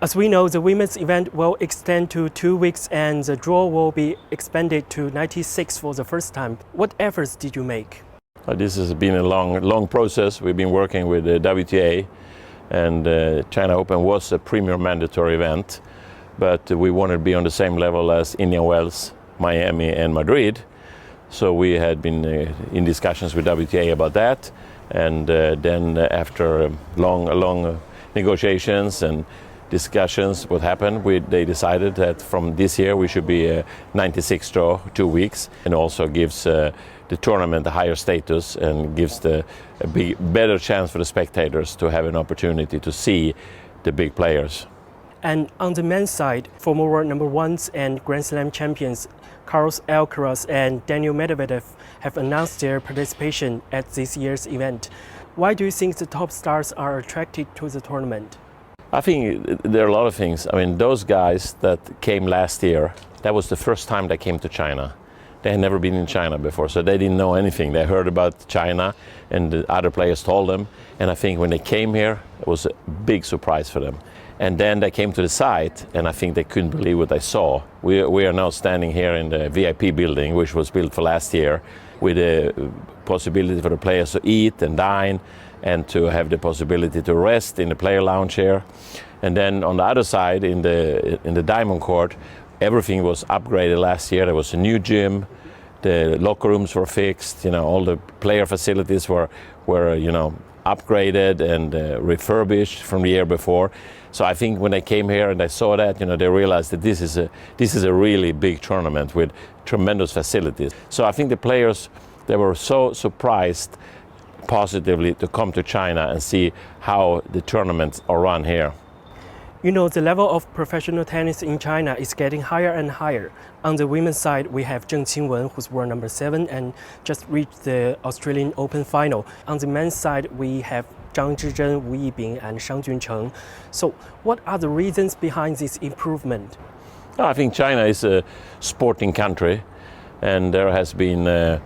As we know, the women's event will extend to 2 weeks and the draw will be expanded to 96 for the first time. What efforts did you make? This has been a long process. We've been working with the WTA, and China Open was a premier mandatory event, but we wanted to be on the same level as Indian Wells, Miami and Madrid. So we had been in discussions with WTA about that, and then after long negotiations and discussions, what happened, they decided that from this year we should be a 96 draw, 2 weeks, and also gives the tournament a higher status and gives a better chance for the spectators to have an opportunity to see the big players. And on the men's side, former world number ones and Grand Slam champions Carlos Alcaraz and Daniel Medvedev have announced their participation at this year's event. Why do you think the top stars are attracted to the tournament? I think there are a lot of things. I mean, those guys that came last year, that was the first time they came to China. They had never been in China before, so they didn't know anything. They heard about China and the other players told them. And I think when they came here, it was a big surprise for them. And then they came to the site, and I think they couldn't believe what they saw. We are now standing here in the VIP building, which was built for last year, with a possibility for the players to eat and dine, and to have the possibility to rest in the player lounge here. And then on the other side, in the Diamond Court, everything was upgraded last year. There was a new gym, the locker rooms were fixed, all the player facilities were upgraded and refurbished from the year before. So I think when they came here and they saw that, they realized that this is a really big tournament with tremendous facilities. So I think the players, they were so surprised positively to come to China and see how the tournaments are run here. The level of professional tennis in China is getting higher and higher. On the women's side, we have Zheng Qinwen, who's world number 7 and just reached the Australian Open final. On the men's side, we have Zhang Zhizhen, Wu Yibing and Shang Juncheng. So what are the reasons behind this improvement? I think China is a sporting country, and there has been a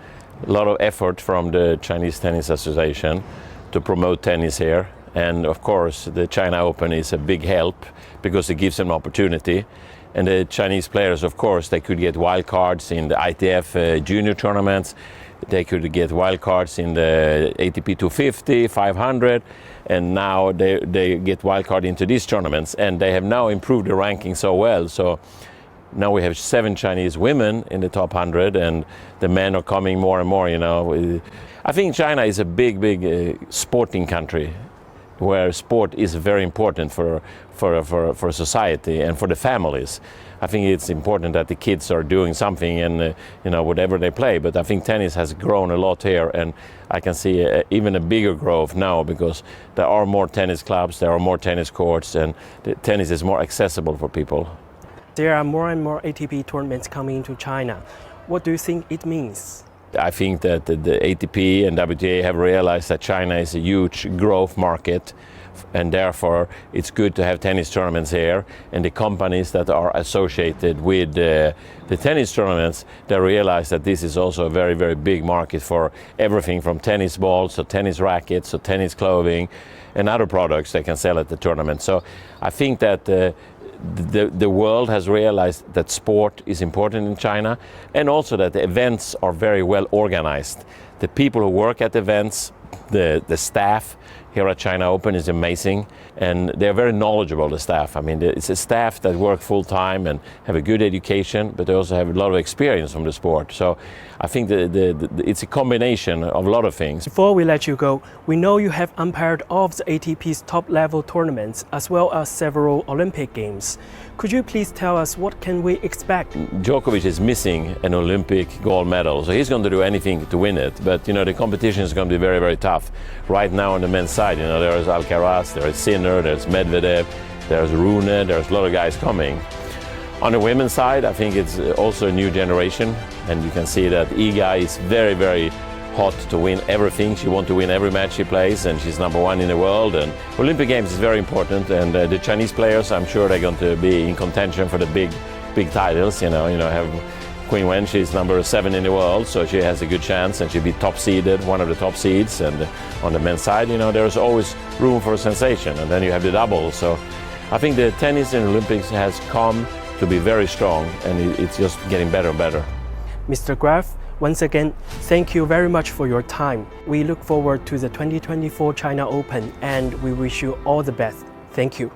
lot of effort from the Chinese Tennis Association to promote tennis here. And of course, the China Open is a big help because it gives them opportunity. And the Chinese players, of course, they could get wild cards in the ITF junior tournaments. They could get wild cards in the ATP 250, 500, and now they get wild card into these tournaments. And they have now improved the ranking so well. So now we have 7 Chinese women in the top 100, and the men are coming more and more. I think China is a big sporting country, where sport is very important for society and for the families. I think it's important that the kids are doing something and whatever they play. But I think tennis has grown a lot here, and I can see even a bigger growth now because there are more tennis clubs, there are more tennis courts, and the tennis is more accessible for people. There are more and more ATP tournaments coming into China. What do you think it means? I think that the ATP and WTA have realized that China is a huge growth market, and therefore it's good to have tennis tournaments here. And the companies that are associated with the tennis tournaments, they realize that this is also a very big market for everything from tennis balls to tennis rackets to tennis clothing and other products they can sell at the tournament. So I think that the world has realized that sport is important in China, and also that the events are very well organized. The people who work at events, the staff here at China Open is amazing, and they're very knowledgeable, the staff. I mean, it's a staff that work full time and have a good education, but they also have a lot of experience from the sport. So I think it's a combination of a lot of things. Before we let you go, we know you have umpired all of the ATP's top-level tournaments as well as several Olympic Games. Could you please tell us what can we expect? Djokovic is missing an Olympic gold medal, so he's going to do anything to win it. But the competition is going to be very tough. Right now on the men's side, there is Alcaraz, there is Sinner, there's Medvedev, there's Rune, there's a lot of guys coming. On the women's side, I think it's also a new generation, and you can see that Iga is very hot to win everything. She wants to win every match she plays, and she's number 1 in the world. And Olympic Games is very important, and the Chinese players, I'm sure they're going to be in contention for the big titles. Have Queen Wen, she's number 7 in the world, so she has a good chance, and she'll be top seeded, one of the top seeds. And on the men's side, there's always room for a sensation, and then you have the double. So I think the tennis in the Olympics has come to be very strong, and it's just getting better and better. Mr. Graff, once again, thank you very much for your time. We look forward to the 2024 China Open and we wish you all the best. Thank you.